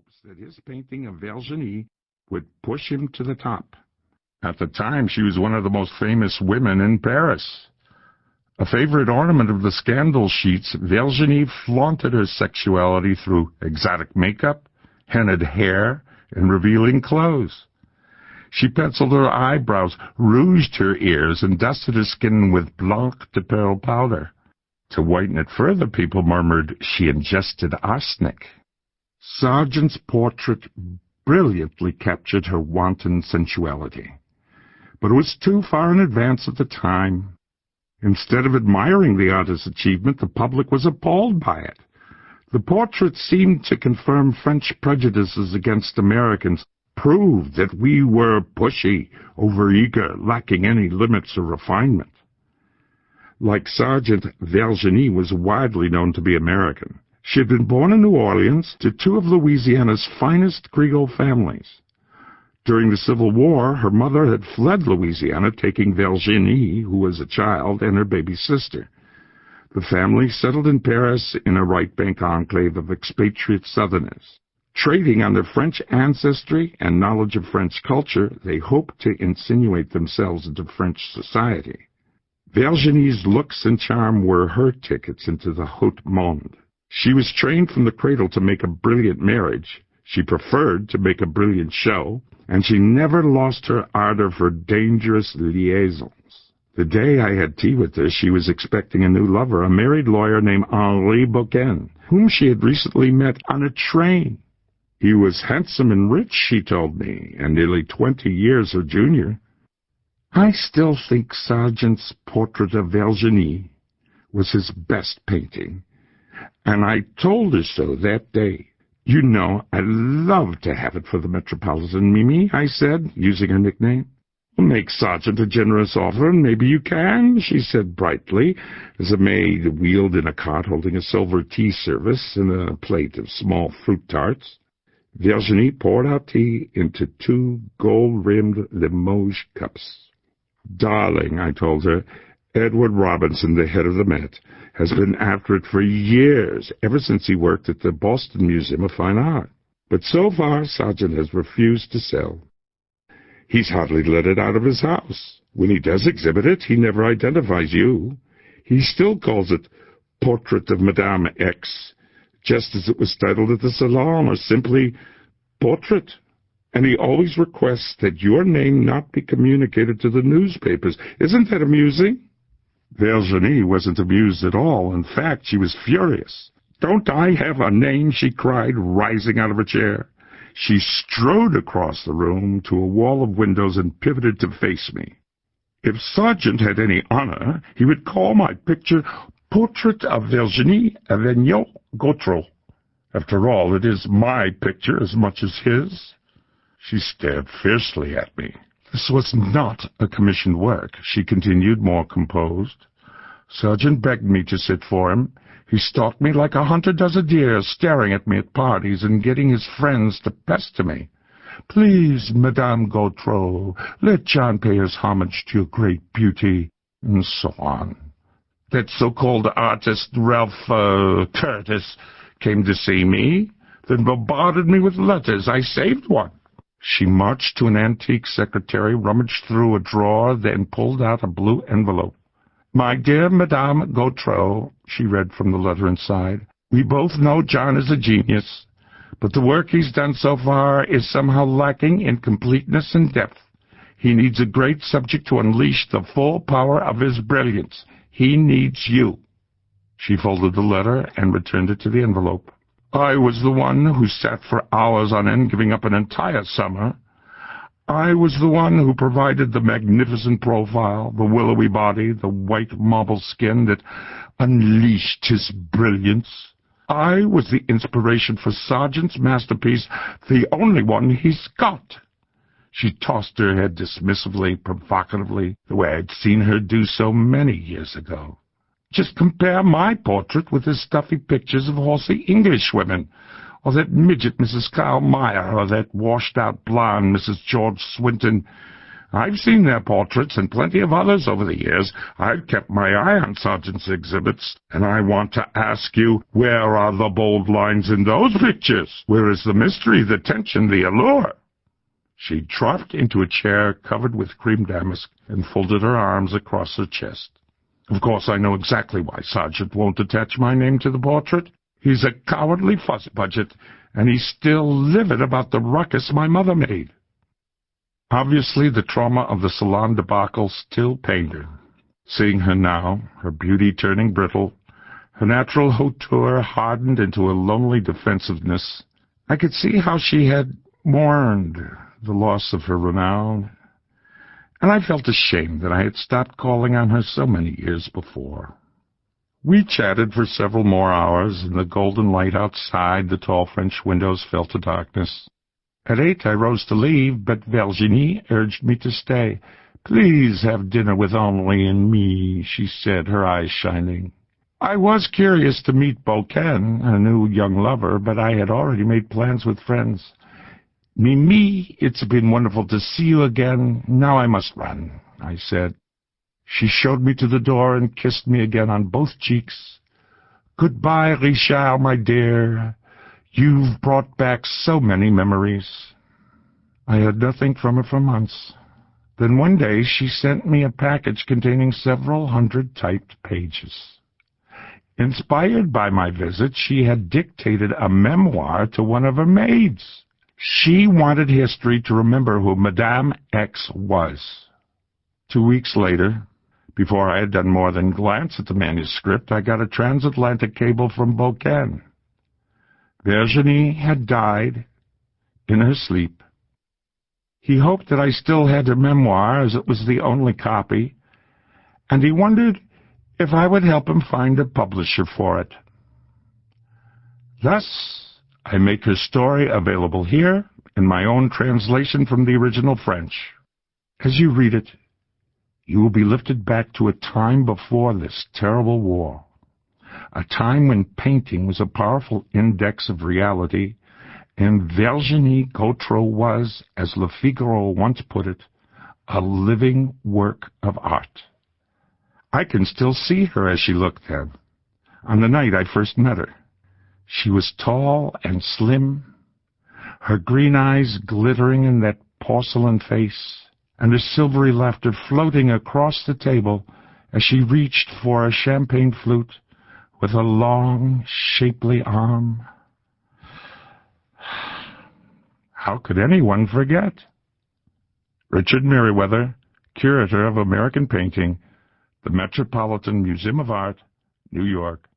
hopes that his painting of Virginie would push him to the top. At the time, she was one of the most famous women in Paris. A favorite ornament of the scandal sheets, Virginie flaunted her sexuality through exotic makeup, hennaed hair, and revealing clothes. She penciled her eyebrows, rouged her ears, and dusted her skin with blanc de perle powder. To whiten it further, people murmured she ingested arsenic. Sargent's portrait brilliantly captured her wanton sensuality, but it was too far in advance of the time. Instead of admiring the artist's achievement, the public was appalled by it. The portrait seemed to confirm French prejudices against Americans, proved that we were pushy, overeager, lacking any limits or refinement. Like Sargent, Virginie was widely known to be American. She had been born in New Orleans to two of Louisiana's finest Creole families. During the Civil War, her mother had fled Louisiana, taking Virginie, who was a child, and her baby sister. The family settled in Paris in a right-bank enclave of expatriate Southerners. Trading on their French ancestry and knowledge of French culture, they hoped to insinuate themselves into French society. Virginie's looks and charm were her tickets into the haut monde. She was trained from the cradle to make a brilliant marriage. She preferred to make a brilliant show, and she never lost her ardor for dangerous liaisons. The day I had tea with her, she was expecting a new lover, a married lawyer named Henri Boquin, whom she had recently met on a train. He was handsome and rich, she told me, and nearly 20 years her junior. I still think Sargent's portrait of Virginie was his best painting, and I told her so that day. You know, I'd love to have it for the Metropolitan, Mimi, I said, using her nickname. Make Sargent a generous offer, and maybe you can, she said brightly, as a maid wheeled in a cart holding a silver tea service and a plate of small fruit tarts. Virginie poured out tea into 2 gold-rimmed Limoges cups. Darling, I told her, Edward Robinson, the head of the Met, has been after it for years, ever since he worked at the Boston Museum of Fine Art. But so far, Sargent has refused to sell. He's hardly let it out of his house. When he does exhibit it, he never identifies you. He still calls it Portrait of Madame X, just as it was titled at the Salon, or simply Portrait. And he always requests that your name not be communicated to the newspapers. Isn't that amusing? Virginie wasn't amused at all. In fact, she was furious. Don't I have a name? She cried, rising out of her chair. She strode across the room to a wall of windows and pivoted to face me. If Sargent had any honor, he would call my picture Portrait of Virginie Gautreaus. After all, it is my picture as much as his. She stared fiercely at me. This was not a commissioned work, she continued, more composed. Sargent begged me to sit for him. He stalked me like a hunter does a deer, staring at me at parties and getting his friends to pester me. Please, Madame Gautreaus, let John pay his homage to your great beauty, and so on. That so-called artist, Ralph Curtis, came to see me, then bombarded me with letters. I saved one. She marched to an antique secretary, rummaged through a drawer, then pulled out a blue envelope. My dear Madame Gautreaus, she read from the letter inside, we both know John is a genius, but the work he's done so far is somehow lacking in completeness and depth. He needs a great subject to unleash the full power of his brilliance. He needs you. She folded the letter and returned it to the envelope. I was the one who sat for hours on end, giving up an entire summer. I was the one who provided the magnificent profile, the willowy body, the white marble skin that unleashed his brilliance. I was the inspiration for Sargent's masterpiece, the only one he's got. She tossed her head dismissively, provocatively, the way I'd seen her do so many years ago. Just compare my portrait with his stuffy pictures of horsey Englishwomen, or that midget Mrs. Kyle Meyer, or that washed-out blonde Mrs. George Swinton. I've seen their portraits and plenty of others over the years. I've kept my eye on Sargent's exhibits, and I want to ask you, where are the bold lines in those pictures? Where is the mystery, the tension, the allure? She dropped into a chair covered with cream damask and folded her arms across her chest. Of course, I know exactly why Sargent won't attach my name to the portrait. He's a cowardly fuss-budget, and he's still livid about the ruckus my mother made. Obviously, the trauma of the Salon debacle still pained her. Seeing her now, her beauty turning brittle, her natural hauteur hardened into a lonely defensiveness, I could see how she had mourned the loss of her renown, and I felt ashamed that I had stopped calling on her so many years before. We chatted for several more hours, and the golden light outside the tall French windows fell to darkness. At 8 I rose to leave, but Virginie urged me to stay. "Please have dinner with Henri and me," she said, her eyes shining. I was curious to meet Beaucaire, a new young lover, but I had already made plans with friends. "Mimi, it's been wonderful to see you again. Now I must run," I said. She showed me to the door and kissed me again on both cheeks. "Goodbye, Richard, my dear. You've brought back so many memories." I had nothing from her for months. Then one day she sent me a package containing several hundred typed pages. Inspired by my visit, she had dictated a memoir to one of her maids. She wanted history to remember who Madame X was. 2 weeks later, before I had done more than glance at the manuscript, I got a transatlantic cable from Beaucaire. Virginie had died in her sleep. He hoped that I still had her memoir, as it was the only copy, and he wondered if I would help him find a publisher for it. Thus, I make her story available here in my own translation from the original French. As you read it, you will be lifted back to a time before this terrible war. A time when painting was a powerful index of reality, and Virginie Gautreaus was, as Le Figaro once put it, a living work of art. I can still see her as she looked then, on the night I first met her. She was tall and slim, her green eyes glittering in that porcelain face, and her silvery laughter floating across the table as she reached for a champagne flute with a long, shapely arm. How could anyone forget? Richard Merriweather, Curator of American Painting, the Metropolitan Museum of Art, New York.